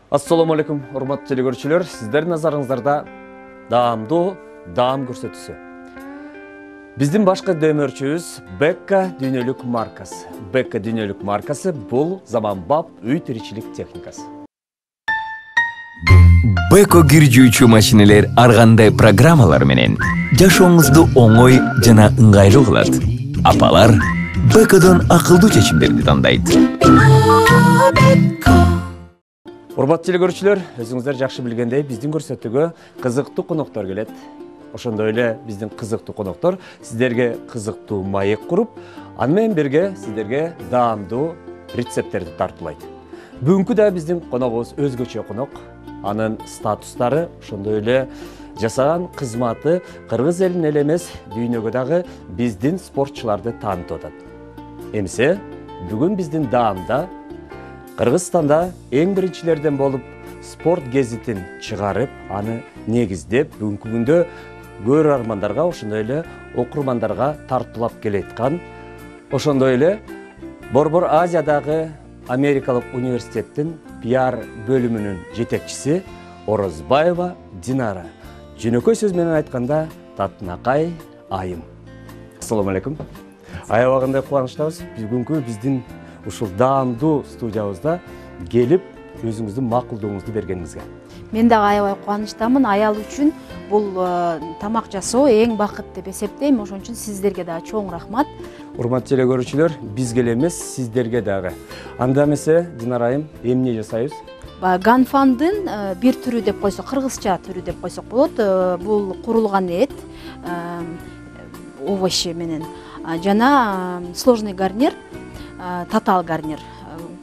Ассаламу алейкум, урматтуу телекөрүүчүлөр. Сиздердин назарыңыздарда даам көрсөтүүсү. Биздин башкы дөмөрчүбүз Бекка дүйнөлүк маркасы. Бекка дүйнөлүк маркасы бул заманбап үй тиричилик техникасы. Беко кир жуучу машинелер ар кандай программалар менен жашооңузду оңой жана ыңгайлуу кылат. Апалар Бекодон акылдуу чечимдерди тандайт. Урматтуу телекөрүүчүлөр, өзүңүздөр жакшы билгендей, биздин көрсөтүүгө кызыктуу коноктор келет. Ошондой эле биздин кызыктуу коноктор сиздерге кызыктуу маек куруп, аны менен бирге сиздерге даамдуу рецепттерди тартуулайт. Бүгүнкү да биздин коногубуз өзгөчө конок. Анын статустары, ошондой эле жасаган кызматы кыргыз элин эле эмес, дүйнөгө дагы биздин спортчуларды таанытып атат. Эмсе, бүгүн биздин даамда Кыргызстанда эң биринчилерден болуп спорт гезитин чыгарып, аны негиздеп, бүгүнкү күндө көрөрмандарга, ошондой эле окурмандарга тартуулап келаткан, ошондой эле Борбор Азиядагы Америкалык университеттин пиар бөлүмүнүн жетекчиси Орозбаева Динара. Жөнөкөй сөз менен айтканда, Татынакай айым. Ассаламу алейкум. Аябагандай кубанычтабыз. Бүгүнкү биздин ушул даамдуу студиябызда келип, өзүңүздүн макулдооңузду бергениңизге. Мен дагы аябай кубанычтамын. Аял үчүн бул тамак жасоо эң бакыт деп эсептейм. Ошон үчүн сиздерге дагы чоң рахмат. Урматтуу телекөрүүчүлөр, бизге эле эмес, сиздерге дагы. Анда эмесе, Динара айым, эмне жасайбыз? Ганфандын бир түрү деп койсок, кыргызча түрү деп койсок болот. Бул курулган эт, овощи менен жана сложный гарнир, татаал гарнир,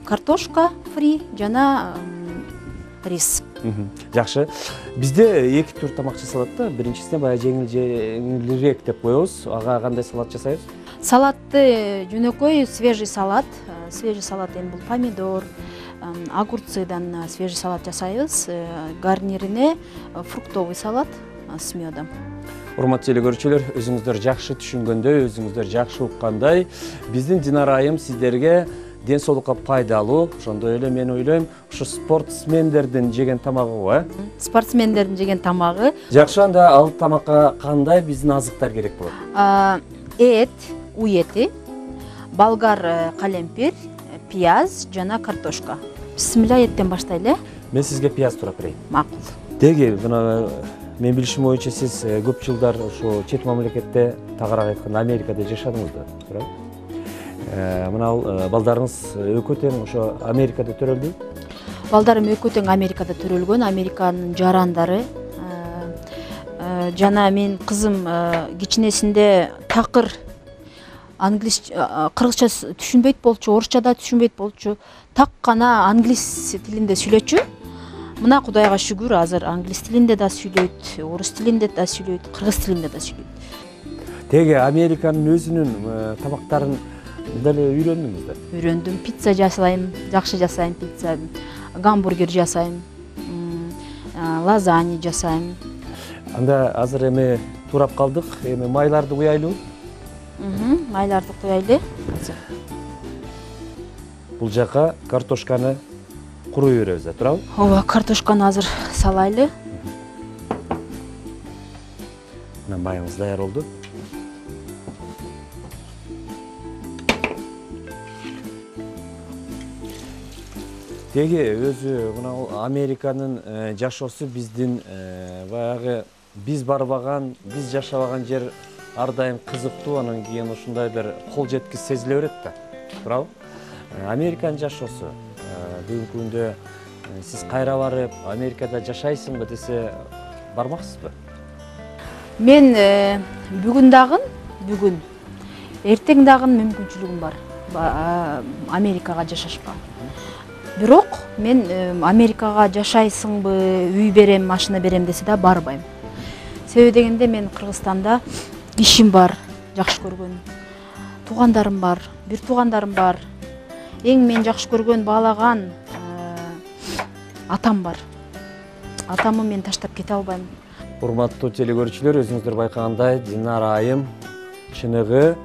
картошка фри жана рис. Жакшы. Бизде эки түр тамак жасалат да. Биринчисине баягы жеңилирээк деп коебуз. Ага кандай салат жасайбыз? Салатты жөнөкөй свежий салат. Свежий салат эми бул помидор, огурцыдан свежий салат жасайбыз. Гарнирине фруктовый салат с медом. Урматтуу телекөрүүчүлөр, өзүңүздөр жакшы түшүнгөндөй, өзүңүздөр жакшы уккандай, биздин Динара айым сиздерге ден соолукка пайдалуу, ошондой эле мен ойлойм, ушу спортсмендердин жеген тамагы го, Спортсмендердин жеген тамагы. Жакшы, анда ал тамакка кандай биздин азыктар керек болот? Эт, уй эти, болгар калемпир, пияз жана картошка. Бисмилля, эттен баштайлы. Мен сизге пияз турап берейин. Макул. Деги, мен билишим боюнча сиз көп жылдар ушу чет мамлекетте, тагыраак айтканда Америкада жашадыңыз да, туурабы? Мына балдарыңыз экөө тең ошо Америкада төрөлдү? Балдарым экөө тең Америкада төрөлгөн, Американын жарандары. Жана мен кызым кичинесинде такыр кыргызча түшүнбөйт болчу, орусча да түшүнбөйт болчу. Так гана англис тилинде сүйлөчү. Мына Кудайга шүгүр, азыр англис тилинде да сүйлөйт, орус тилинде да сүйлөйт, кыргыз тилинде да сүйлөйт. Теги Американын өзүнүн тамактарын деле үйрөндүңүз да? Үйрөндүм. Пицца жасайм, жакшы жасайм пицца. Гамбургер жасайм, лазанья жасайм. Анда азыр эми турап калдык, эми майларды куяйлыбы? Майларды куяйлы. Бул жака картошканы куруй беребиз, туурабы? Ооба, картошканы азыр салайлы. Мына майыңыз даяр болду. Теги өзү мына Американын жашоосу биздин баягы биз барбаган, биз жашабаган жер ар дайым кызыктуу, анан кийин ушундай бир кол жеткис сезиле берет да, туурабы? Американын жашоосу бүгүнкү күндө сиз кайра барып Америкада жашайсыңбы десе бармаксызбы? Мен бүгүн дагы, эртең дагы мүмкүнчүлүгүм бар Америкага жашашка. Бирок мен Америкага жашайсыңбы, үй берем, машина берем десе да барбайм. Себеби дегенде мен Кыргызстанда ишим бар, жакшы көргөн. Туугандарым бар, бир туугандарым бар. Эң мен жакшы көргөн, баалаган атам бар. Атамы мен таштап кете албайм. Урматтуу телекөрүүчүлөр, өзүңүздөр байкагандай, Динара айым чыныгы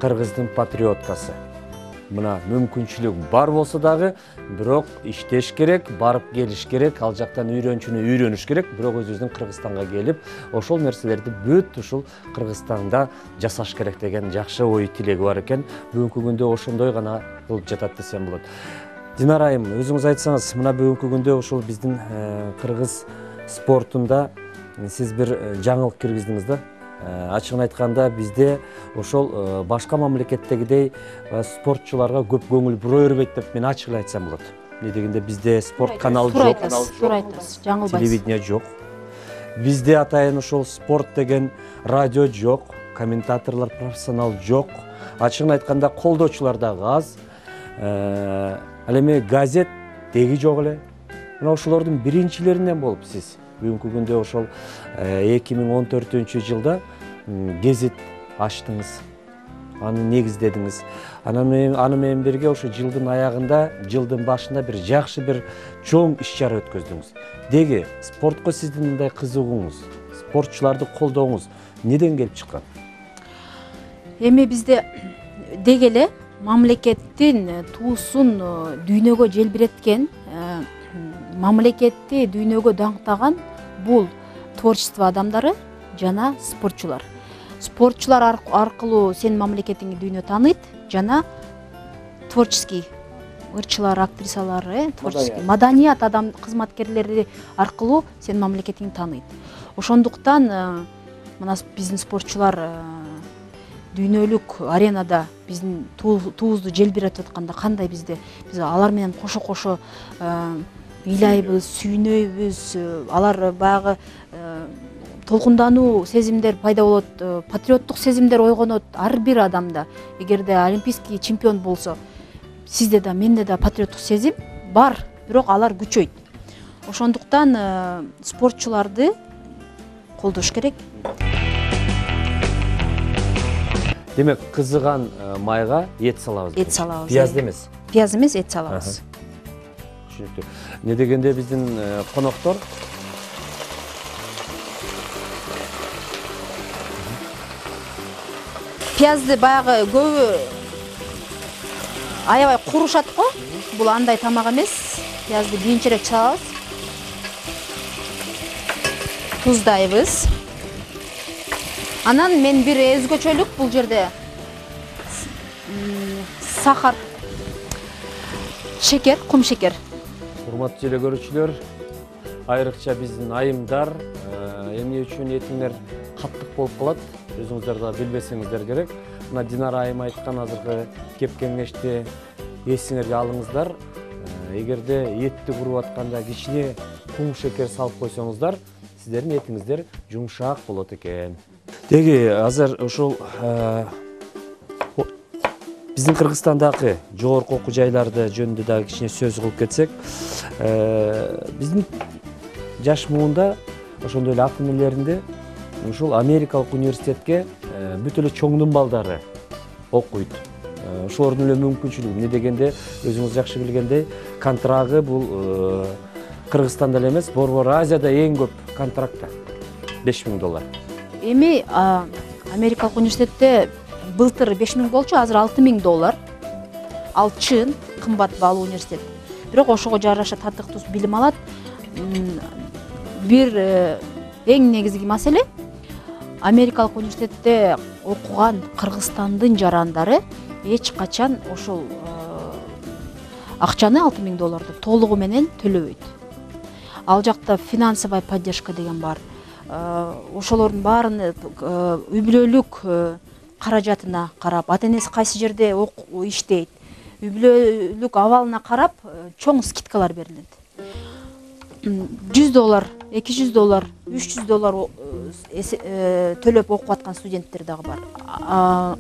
кыргыздын патриоткасы. мына мүмкүнчүлүк бар болсо дагы, бирок иштеш керек, барып келиш керек, ал жактан үйрөнчүнү үйрөнүш керек, бирок өзүбүздүн Кыргызстанга келип, ошол нерселерди бүт ушул Кыргызстанда жасаш керек деген жакшы ой тилеги бар экен. Бүгүнкү күндө ошондой гана кылып жатат десем болот. Динара айым, өзүңүз айтсаңыз, мына бүгүнкү күндө ушул биздин кыргыз спортунда сиз бир жаңылык киргиздиңиз да. Ачыгын айтканда бизде ошол башка мамлекеттегидей спортчуларга көп көңүл бура бербейт деп мен ачык эле айтсам болот. Эмне дегенде бизде спорт каналы жок, туура айтасыз, жаңылбайсыз. Телевидение жок. Бизде атайын ошол спорт деген радио жок, комментаторлор профессионал жок. Ачыгын айтканда колдоочулар дагы аз. Ал эми газет деги жок эле. Мына ошолордун биринчилеринен болуп сиз бүгүнкү күндө ошол 2014-жылда гезит ачтыңыз, аны негиздедиңиз. Аны менен бирге ошо жылдын аягында, жылдын башында бир жакшы бир чоң иш-чара өткөздүңүз. Деги спортко сиздин мындай кызыгууңуз, спортчуларды колдооңуз неден келип чыккан? Эми бизде деги эле мамлекеттин туусун дүйнөгө желбиреткен, мамлекетти дүйнөгө даңктаган бул творчество адамдары жана спортчулар. Спортчулар аркылуу сенин мамлекетиңди дүйнө тааныйт, жана творческий ырчылар, актрисалар, творческий маданият адам кызматкерлери аркылуу сенин мамлекетиңди тааныйт. Ошондуктан мына биздин спортчулар дүйнөлүк аренада биздин туубузду желбиретип атканда кандай биз алар менен кошо ыйлайбыз, сүйүнөйбүз, алар баягы толкундануу сезимдер пайда болот, патриоттук сезимдер ойгонот ар бир адамда. Эгерде олимпийский чемпион болсо, сизде да менде да патриоттук сезим бар, бирок алар күчөйт. Ошондуктан спортчуларды колдош керек. Демек, кызыган майга эт салабыз. Эт салабыз. Пияз эмес. Пияз эмес, эт салабыз. Түшүнүктүү. Не дегенде биздин коноктор пиязды баягы көбү аябай курушат го. Бул андай тамак эмес. Пиязды кийинчерээк чалабыз. Туздайбыз. Анан мен бир өзгөчөлүк бул жерде сахар, шекер, кум шекер. Урматтуу телекөрүүчүлөр, айрыкча биздин айымдар эмне үчүн этиңер каттык болуп калат, өзүңүздөр да билбесеңиздер керек. Мына Динара айым айткан азыркы кеп кеңешти эсиңерге алыңыздар. Эгерде этти куруп атканда кичине кум шекер салып койсоңуздар, сиздердин этиңиздер жумшак болот экен. Деги азыр ушул биздин Кыргызстандагы жогорку окуу жайларды жөнүндө дагы кичине сөз кылып кетсек, биздин жаш муунда ошондой эле ата энелеринде ушул Америкалык университетке бүт эле чоңдун балдары окуйт. Ошолордун эле мүмкүнчүлүгү, эмне дегенде өзүңүз жакшы билгендей, контрагы бул Кыргызстанда эле эмес, Борбор Азияда эң көп контракт $5000. Эми Америкалык университетте былтыр $5000 болчу, азыр $6000. Ал чын кымбат баалуу университет. Бирок ошого жараша татыктуу билим алат. Бир эң негизги маселе Америкалык университетте окуган Кыргызстандын жарандары эч качан ошол акчаны $6000 толугу менен төлөбөйт. Ал жакта финансовая поддержка деген бар. Ошолордун баарын үй бүлөлүк каражатына карап, ата энеси кайсы жерде иштейт, үй бүлөлүк абалына карап чоң скидкалар берилет. $100, $200, $300 төлөп окуп аткан студенттер дагы бар.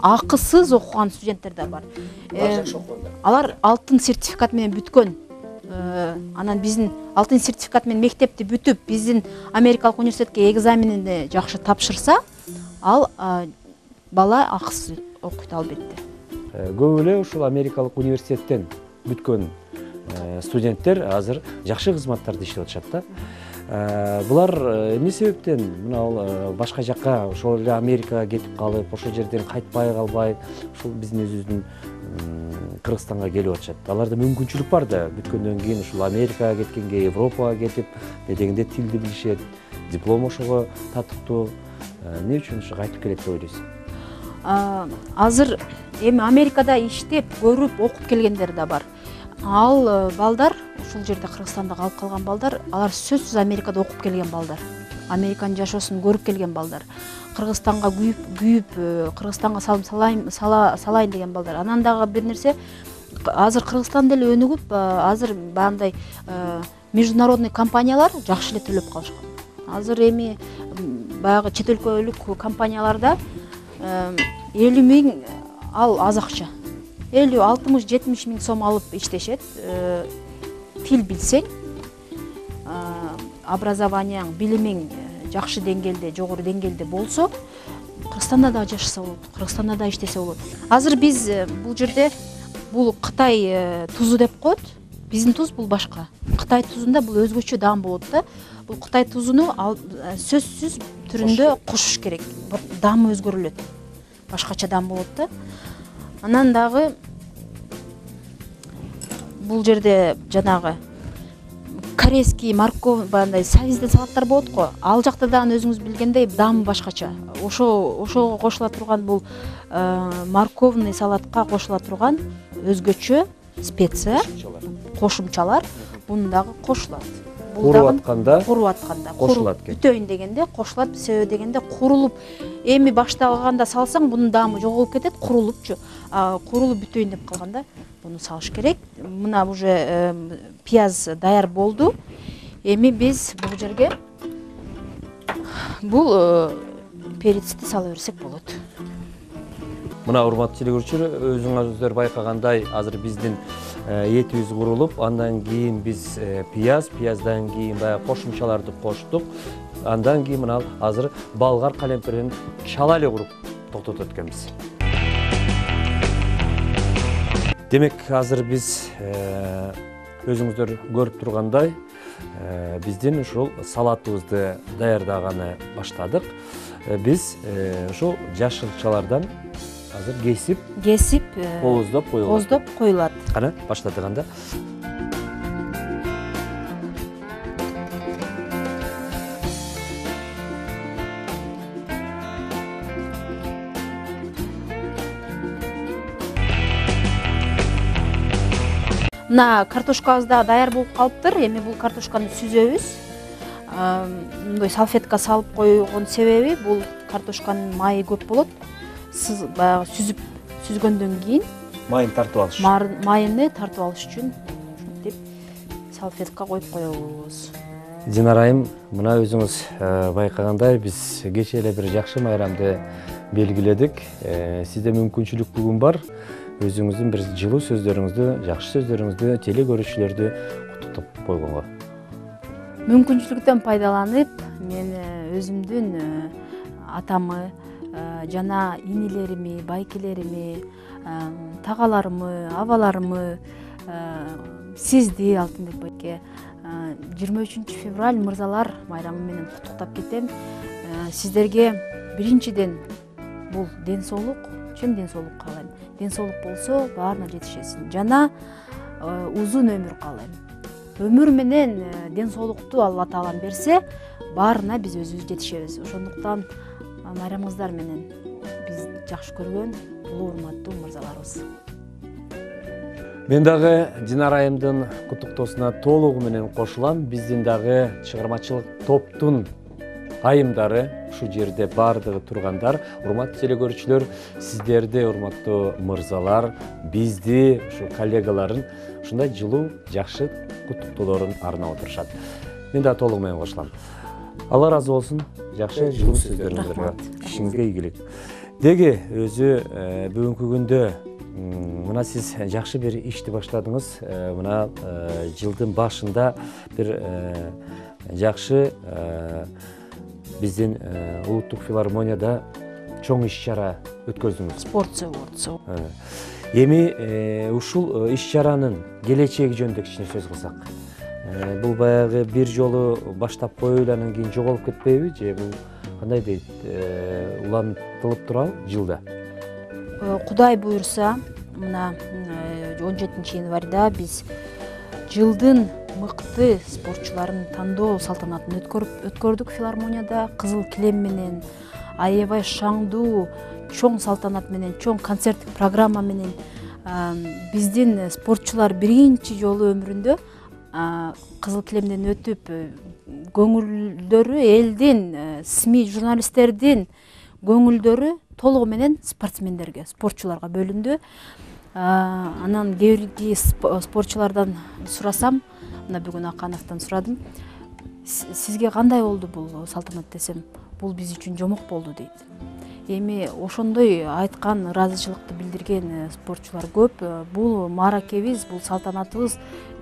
Акысыз окуган студенттер да бар. Алар алтын сертификат менен бүткөн. Анан биздин алтын сертификат менен мектепти бүтүп, биздин Америкалык университетке экзаменин жакшы тапшырса, ал бала акысыз окуйт албетте. Көп эле ушул Америкалык университеттен бүткөн студенттер азыр жакшы кызматтарда иштеп атышат да. Булар эмне себептен мына башка жакка, ошол эле Америкага кетип калып, ошол жерден кайтпай калбай, ушул биздин өзүбүздүн Кыргызстанга келип атышат. Аларда мүмкүнчүлүк бар да, бүткөндөн кийин ушул Америкага кеткенге, Европага кетип, дегенде тилди билишет, диплом ошого татыктуу. Эмне үчүн ушу кайтып келет деп ойлойсуң? Азыр эми Америкада иштеп, көрүп, окуп келгендер да бар. Ал балдар, ушул жерде Кыргызстанда калып калган балдар, алар сөзсүз Америкада окуп келген балдар. Американын жашоосун көрүп келген балдар. Кыргызстанга күйүп, Кыргызстанга салайын деген балдар. Анан дагы бир нерсе, азыр Кыргызстан деле өнүгүп, азыр бандай международный компаниялар жакшы эле төлөп калышкан. Азыр эми баягы чет өлкөлүк компанияларда 50 миң ал аз акча. 50, 60, 70 миң сом алып иштешет. Тил билсең, образованияң, билимиң жакшы деңгээлде, жогору деңгээлде болсо, Кыргызстанда да жашаса болот, Кыргызстанда да иштесе болот. Азыр биз бул жерде бул Кытай тузу деп коет. Биздин туз бул башка. Кытай тузунда бул өзгөчө даам болот да. Бул Кытай тузуну сөзсүз түрүндө кошуш керек. Даамы өзгөрүлөт. Башкача даам болот да. Анан дагы бул жерде жанагы корейский морковь, бандай савизден салаттар болот го. Ал жакта дагы өзүңүз билгендей даамы башкача. Ошого кошула турган бул морковный салатка кошула турган өзгөчө специя, кошумчалар буну дагы кошулат. Куруп атканда кошулат. Бүтөйүн дегенде кошулат, себеби дегенде курулуп, эми башталганда салсаң бунун даамы жоголуп кетет, курулупчу. Курулуп бүтөйүн деп калганда буну салыш керек. Мына уже пияз даяр болду. Эми биз бул жерге бул перецти сала берсек болот. Мына урматтуу телекөрүүчүлөр, өзүңүздөр байкагандай, азыр биздин этибиз курулуп, андан кийин биз пияздан кийин баягы кошумчаларды коштук. Андан кийин мына азыр болгар калемперин чала эле куруп токтотот экенбиз. Демек, азыр биз өзүңүздөр көрүп тургандай, биздин ушул салатыбызды даярдаганы баштадык. Биз ушул жашылчалардан азыр кесип кооздоп коюлат. Кана баштадык анда. Мына картошкабыз да даяр болуп калыптыр. Эми бул картошканы сүзөбүз. Мындай салфетка салып койгон себеби бул картошканын майы көп болот. Баягы сүзгөндөн кийин Майын тартып алыш. Майыны тартып алыш үчүн ушинтип салфетка коюп коебуз. Динара айым, мына өзүңүз байкагандай, биз кечээ эле бир жакшы майрамды белгиледик. Сизде мүмкүнчүлүк бүгүн бар. Өзүңүздүн бир жылуу сөздөрүңүздү, жакшы сөздөрүңүздү теле көрүүчүлөрдү куттуктап койгонго. Мүмкүнчүлүктөн пайдаланып, мен өзүмдүн атамы жана инилерими, байкелерими, тагаларымы, абаларымы, сизди Алтынбек байке 23 февраль мырзалар майрамы менен куттуктап кетем. Сиздерге биринчиден бул ден соолук, чын ден соолук каалайм. Ден соолук болсо баарына жетишесиң. Жана узун өмүр каалайм. Өмүр менен ден соолукту Алла Таалам берсе, баарына биз өзүбүз жетишебиз. Ошондуктан майрамыңыздар менен биз жакшы көргөн улуу урматтуу мырзаларыбыз. Мен дагы Динара айымдын куттуктоосуна толугу менен кошулам. Биздин дагы чыгармачылык топтун айымдары ушул жерде баардыгы тургандар. Урматтуу телекөрүүчүлөр, сиздерди, урматтуу мырзалар, бизди, ушул коллегаларын ушундай жылуу, жакшы куттуктоолорун арнап отурушат. Мен дагы толугу менен кошулам. Алла ыраазы болсун. Жакшы жылуу сөздөрүңүзгө, ишиңизге ийгилик. Деги өзү бүгүнкү күндө мына сиз жакшы бир ишти баштадыңыз. Мына жылдын башында бир жакшы биздин улуттук филармонияда чоң иш-чара өткөздүңүз. Спорт. Эми ушул иш-чаранын келечеги жөнүндө кичине сөз кылсак. Бул баягы бир жолу баштап коюп анан кийин жоголуп кетпейби, же бул кандай дейт, улантылып турабы жылда? Кудай буйрса, мына 17 январда биз жылдын мыкты спортчуларын тандоо салтанатын өткөрдүк филармонияда. Кызыл килем менен, аябай шаңдуу, чоң салтанат менен, чоң концерттик программа менен биздин спортчулар биринчи жолу өмүрүндө кызыл килемден өтүп, көңүлдөрү элдин, СМИ журналисттердин көңүлдөрү толугу менен спортсмендерге, спортчуларга бөлүндү. Анан кээ бирки спортчулардан сурасам, мына бүгүн Акановдон сурадым. Сизге кандай болду бул салтанат десем, бул биз үчүн жомок болду дейт. Эми ошондой айткан, ыраазычылыкты билдирген спортчулар көп. Бул мааракебиз, бул салтанатыбыз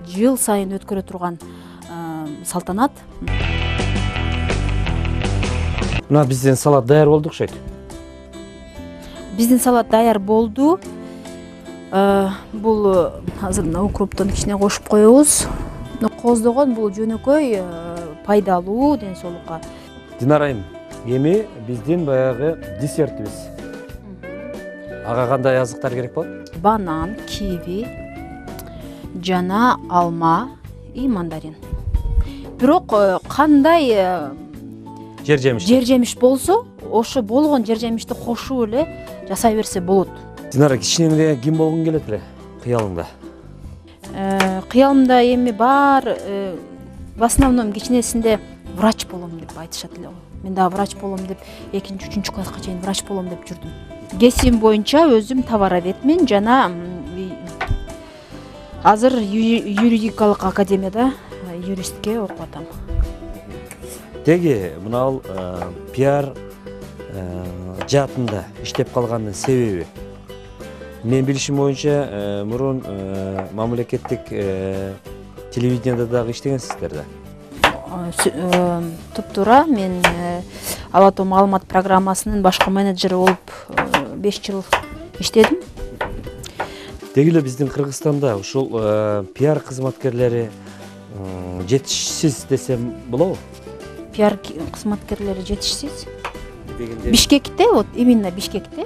жыл сайын өткөрө турган салтанат. Мына биздин салат даяр болду окшойт. Биздин салат даяр болду. Бул азыр мына укроптон кичине кошуп коебуз. Кооздогон бул жөнөкөй, пайдалуу ден соолукка. Динарайым, эми биздин баягы десертибиз. Ага кандай азыктар керек болот? Банан, киви, жана алма и мандарин. Бирок кандай Жер жемиш болсо, ошо болгон жер жемишти кошуп эле жасай берсе болот. Динара, кичинеңде ким болгуң келет эле кыялыңда? Кыялымда эми бар, в основном кичинесинде врач болом деп айтышат эле. Мен да врач болом деп, 2-3 класска чейин врач болом деп жүрдүм. Кесибим боюнча өзүм товароведмен жана азыр юридикалык академияда юристке окуп атам. Теги мына пиар жаатында иштеп калганын себеби? Мен билишим боюнча мурун мамлекеттик телевиденияда дагы иштегенсиздер да. Туп-туура, мен Ала Тоо маалымат программасынын башкы менеджери болуп 5 жыл иштедим. Деги эле биздин Кыргызстанда ушул пиар кызматкерлери жетишсиз десем болобу? Пиар кызматкерлери жетишсиз. Бишкекте, вот именно Бишкекте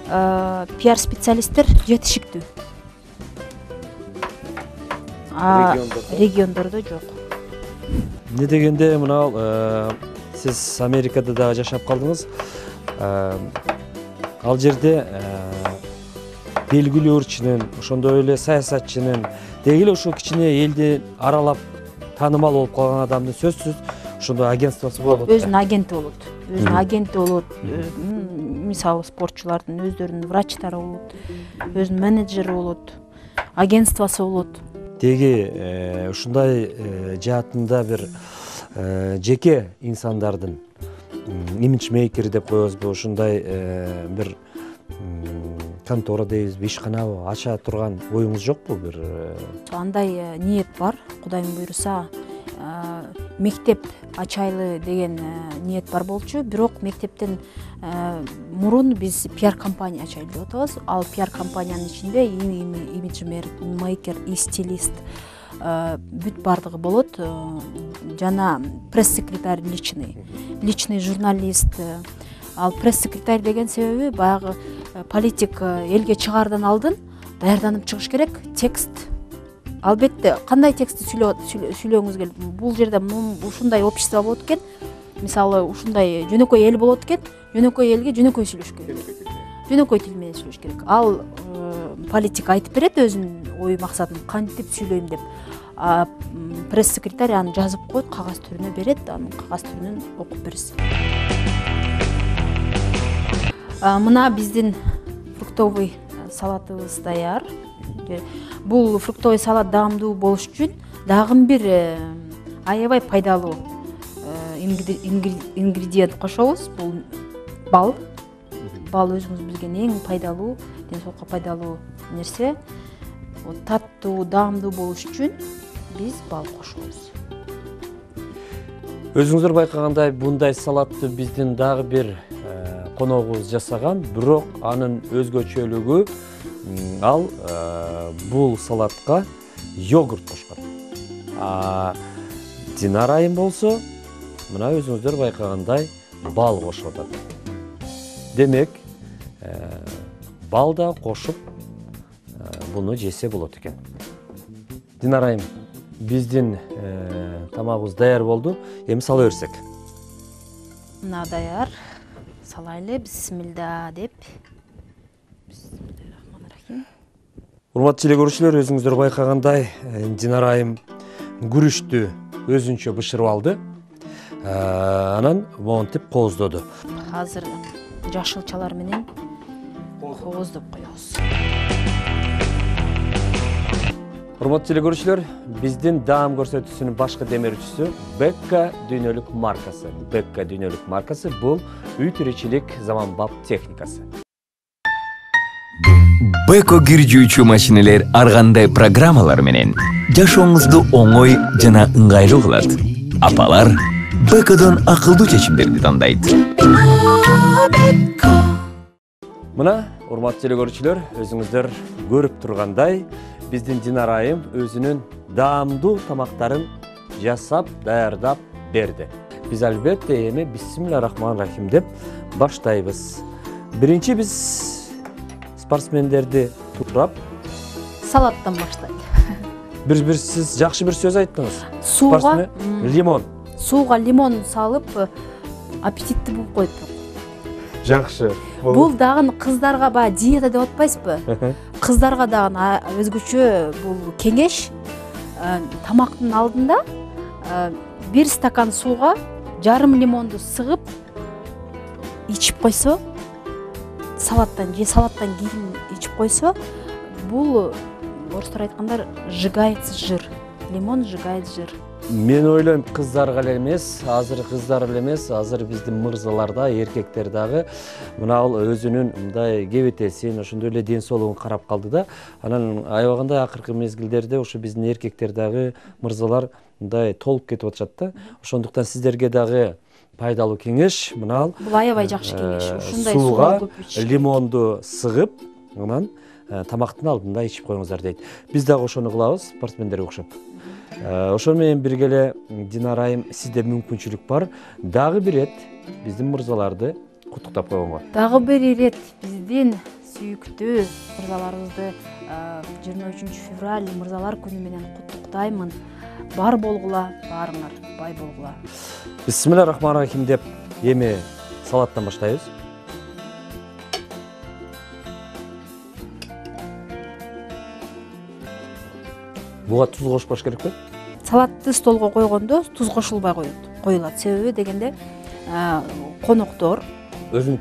пиар специалисттер жетишиктүү. Региондордо жок. Не дегенде мына сиз Америкада дагы жашап калдыңыз. Ал жерде белгилүү ырчынын, ошондой эле саясатчынын, деги эле ушул кичине элди аралап таанымал болуп калган адамдын сөзсүз ошондой агентствосу болот. Өзүнүн агенти болот. Өзүнүн агенти болот. Мисалы спортчулардын өздөрүнүн врачтары болот, өзүнүн менеджери болот, агентствосу болот. Деги ушундай жаатында бир жеке инсандардын имиджмейкер деп коебузбу, ушундай бир контора дейбизби, ишканабы ача турган оюңуз жокпу? Бир андай ниет бар, Кудайым буйруса, мектеп ачайлы деген ниет бар болчу. Бирок мектептен мурун биз пиар компания ачайлы деп атабыз. Ал пиар компаниянын ичинде имиджмейкер и стилист бүт бардыгы болот. Жана пресс-секретарь личный журналист. Ал пресс-секретарь деген себеби баягы политик элге чыгаардан алдын даярданып чыгыш керек. Текст, албетте кандай текстти сүйлөгүңүз келет. Бул жерде ушундай общество болот экен. Мисалы ушундай жөнөкөй эл болот экен. Жөнөкөй элге жөнөкөй сүйлөш керек. Жөнөкөй тил менен сүйлөш керек. Ал политик айтып берет өзүнүн ой максатын, кантип сүйлөйм деп. Пресс-секретарь аны жазып коет, кагаз түрүнө берет, анын кагаз түрүнөн окуп бересиз. Мына биздин фруктовый салатыбыз даяр. Бул фруктовый салат даамдуу болуш үчүн дагы бир аябай пайдалуу ингредиент кошобуз. Бул бал. Бал өзүңүз билген эң пайдалуу, ден соолукка пайдалуу нерсе. Таттуу, даамдуу болуш үчүн биз бал кошобуз. Өзүңүздөр байкагандай мындай салатты биздин дагы бир коногубуз жасаган, бирок анын өзгөчөлүгү ал бул салатка йогурт кошкон. Динара айым болсо, мына өзүңүздөр байкагандай бал кошуп атат. Демек, бал да кошуп буну жесе болот экен. Динара айым, биздин тамагыбыз даяр болду. Эми сала берсек. Мына даяр. Салайлы, бисмилда деп. Урматтуу телекөрүүчүлөр, өзүңүздөр байкагандай, Динара айым күрүштү өзүнчө бышырып алды. Анан монтип кооздоду. Азыр жашылчалар менен кооздоп коебуз. Урматтуу телекөрүүчүлөр, биздин даам көрсөтүүсүнүн башкы демирүүчүсү Бекка дүйнөлүк маркасы. Бекка дүйнөлүк маркасы бул үй тиричилик заманбап техникасы. Беко кир жуучу машинелер ар кандай программалар менен жашооңузду оңой жана ыңгайлуу кылат. Апалар Бекодон акылдуу чечимдерди тандайт. Мына, урматтуу телекөрүүчүлөр, өзүңүздөр көрүп тургандай, биздин Динара айым өзүнүн даамдуу тамактарын жасап, даярдап берди. Биз албетте эми бисмиллахи-рахмани-рахим деп баштайбыз. Биринчи биз спортсмендерди турап Салаттан баштайт. Бир сиз жакшы бир сөз айттыңыз. Сууга лимон. Сууга лимон салып аппетитти болуп коет. Жакшы. Бул дагы кыздарга баягы диета деп атпайсызбы? Кыздарга дагы өзгөчө бул кеңеш. Тамактын алдында 1 стакан сууга жарым лимонду сыгып ичип койсо, салаттан кийин ичип койсо, бул орустар айткандар сжигает жир. Лимон сжигает жир. Мен ойлойм, кыздарга эле эмес, азыр кыздар эле эмес, азыр биздин мырзаларда, эркектер дагы мына өзүнүн мындай кебетесин, ошондой эле ден соолугун карап калды да. Анан аябагандай акыркы мезгилдерде ошо биздин эркектер дагы, мырзалар мындай толуп кетип атышат да. Ошондуктан сиздерге дагы пайдалуу кеңеш, мына бул аябай жакшы кеңеш. Ушундай сууга лимонду сыгып, анан тамактын алдында ичип коюңуздар дейт. Биз дагы ошону кылабыз, спортсмендерге окшоп. Ошол менен бирге эле Динара айым, сизде мүмкүнчүлүк бар. Дагы бир рет биздин мырзаларды куттуктап койгонго. Дагы бир рет биздин сүйүктүү мырзаларыбызды 23 февраль мырзалар күнү менен куттуктаймын. Бар болгула, баарыңар бай болгула. Бисмиллахи-рахмани-рахим деп эми салаттан баштайбыз. Буга туз кошпош керекпи? Салатты столго койгондо туз кошулбай коюлат. Себеби дегенде коноктор өзүнүн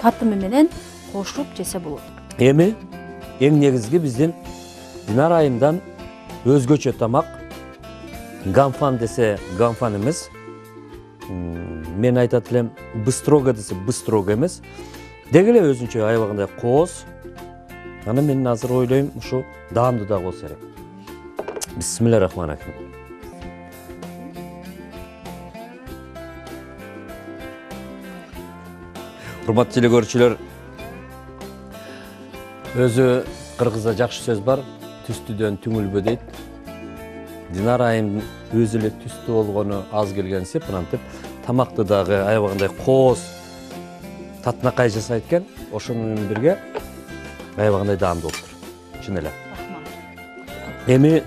татымы менен кошуп жесе болот. Эми эң негизги биздин Динара айымдан өзгөчө тамак. Ганфан десе ганфан эмес. Мен айтат элем, быстрого десе быстрого эмес. Деги эле өзүнчө аябагандай кооз. Аны мен азыр ойлойм, ушу даамдуу да болсо керек. Бисмиллахи-рахмани-рахим. Урматтуу телекөрүүчүлөр, өзү кыргызда жакшы сөз бар, түстүдөн түңүлбө дейт. Динара айым өзү эле түстүү болгону аз келген сеп, антип тамакты дагы аябагандай кооз татынакай жасайт экен. Ошону менен бирге аябагандай даамдуу болуптур. Чын эле. Эми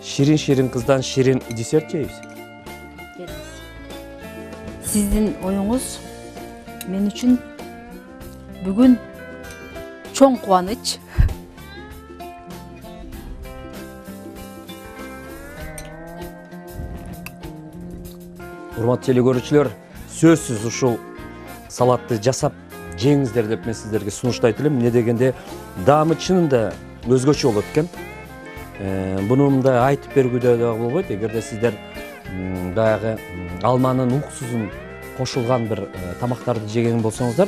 ширин кыздан ширин десерт жейбиз. Сиздин оюңуз мен үчүн бүгүн чоң кубаныч. Урматтуу телекөрүүчүлөр, сөзсүз ушул салатты жасап жеңиздер деп мен сиздерге сунуштайт элем. Эмне дегенде даамы чынында өзгөчө болот экен. Буну мындай айтып бергүдө да болбойт. Эгерде сиздер баягы алманын уксузун кошулган бир тамактарды жеген болсоңуздар,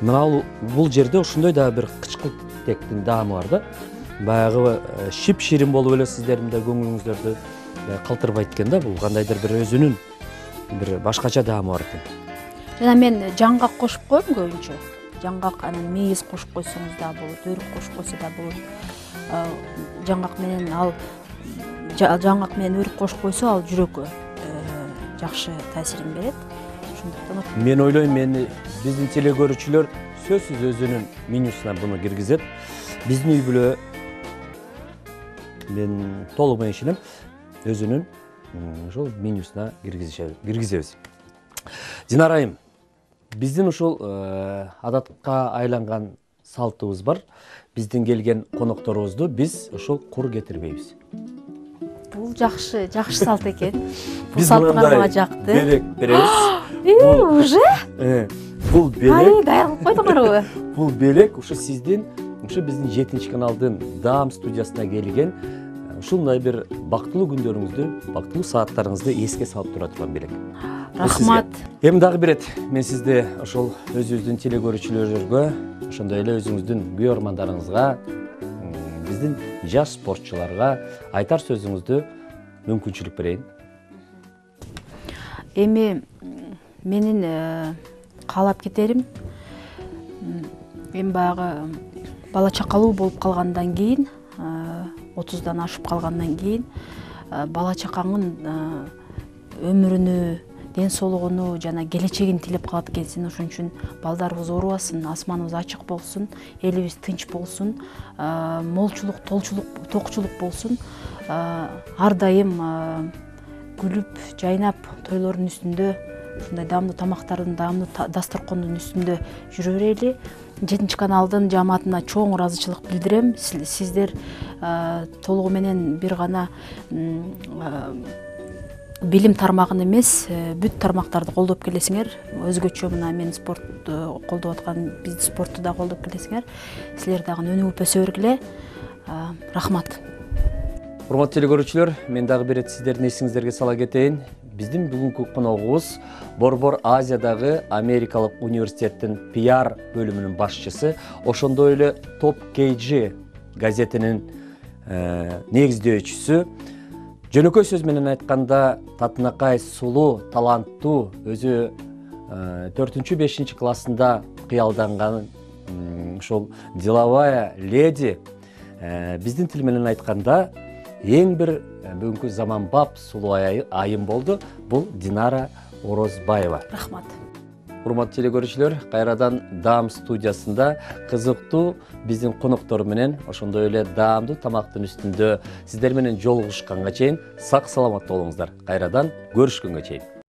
мына бул жерде ошондой да бир кычкылтектин даамы бар да. Баягы шип ширин болуп эле сиздердин да көңүлүңүздөрдү калтырбайт экен да. Бул кандайдыр бир өзүнүн бир башкача даамы бар экен. Жана мен жаңгак кошуп коем көбүнчө. Жаңгак, анан мейиз кошуп койсоңуз да болот, өрүк кошуп койсо да болот. Жаңгак менен өрүк кошуп койсо, ал жүрөккө жакшы таасирин берет. Ошондуктан мен ойлойм, биздин телекөрүүчүлөр сөзсүз өзүнүн менюсуна буну киргизет. биздин үй бүлө мен толук менен ишенем өзүнүн ушул менюсуна киргизебиз. Динара айым, биздин ушул адатка айланган салтыбыз бар. Биздин келген конокторубузду биз ушул кур кетирбейбиз. Бул жакшы салт экен. Бул Биз салтка мындай мага жакты. белек беребиз. Уже? Бул белек, даярдык койдуңарбы? бул белек ушу сиздин, ушу биздин 7 каналдын Даам студиясына келген ушундай бир бактылуу күндөрүңүздү, бактылуу сааттарыңызды эске салып тура турган белек. Рахмат. Эми дагы бир ирет мен сизди ошол өзүбүздүн телекөрүүчүлөргө, ошондой эле өзүңүздүн күйөрмандарыңызга, биздин жаш спортчуларга айтар сөзүңүздү мүмкүнчүлүк берейин. Эми менин каалап кетерим, эми баягы бала чакалуу болуп калгандан кийин, 30-дан ашып калгандан кийин бала чакаңын өмүрүнү, ден соолугуну жана келечегин тилеп калат экенсиң. Ошон үчүн балдарыбыз оорубасын, асманыбыз ачык болсун, элибиз тынч болсун, молчулук, токчулук болсун. Ар дайым күлүп, жайнап, тойлордун үстүндө, ушундай даамдуу тамактардын, даамдуу дасторкондун үстүндө жүрө берели. 7 каналдын жааматына чоң ыраазычылык билдирем. Сиздер толугу менен бир гана билим тармагын эмес, бүт тармактарды колдоп келесиңер. Өзгөчө мына мен спортту колдоп аткан, биз спортту да колдоп келесиңер. Силер дагы өнүгүп өсө бергиле. Рахмат. Урматтуу телекөрүүчүлөр, мен дагы бир ирет сиздердин эсиңиздерге сала кетейин. Биздин бүгүнкү коногубуз Борбор Азиядагы Америкалык университеттин PR бөлүмүнүн башчысы, ошондой эле Top KG газетинин негиздөөчүсү. Жөнөкөй сөз менен айтканда, татынакай, сулуу, таланттуу, өзү 4-5 классында кыялданган ушул деловая леди, биздин тил менен айтканда эң бир бүгүнкү заманбап сулуу айым болду. Бул Динара Орозбаева. Рахмат. Урматтуу телекөрүүчүлөр, кайрадан Даам студиясында кызыктуу биздин коноктор менен ошондой эле даамдуу тамактын үстүндө сиздер менен жолугушканга чейин сак саламат болуңуздар. Кайрадан көрүшкөнгө чейин.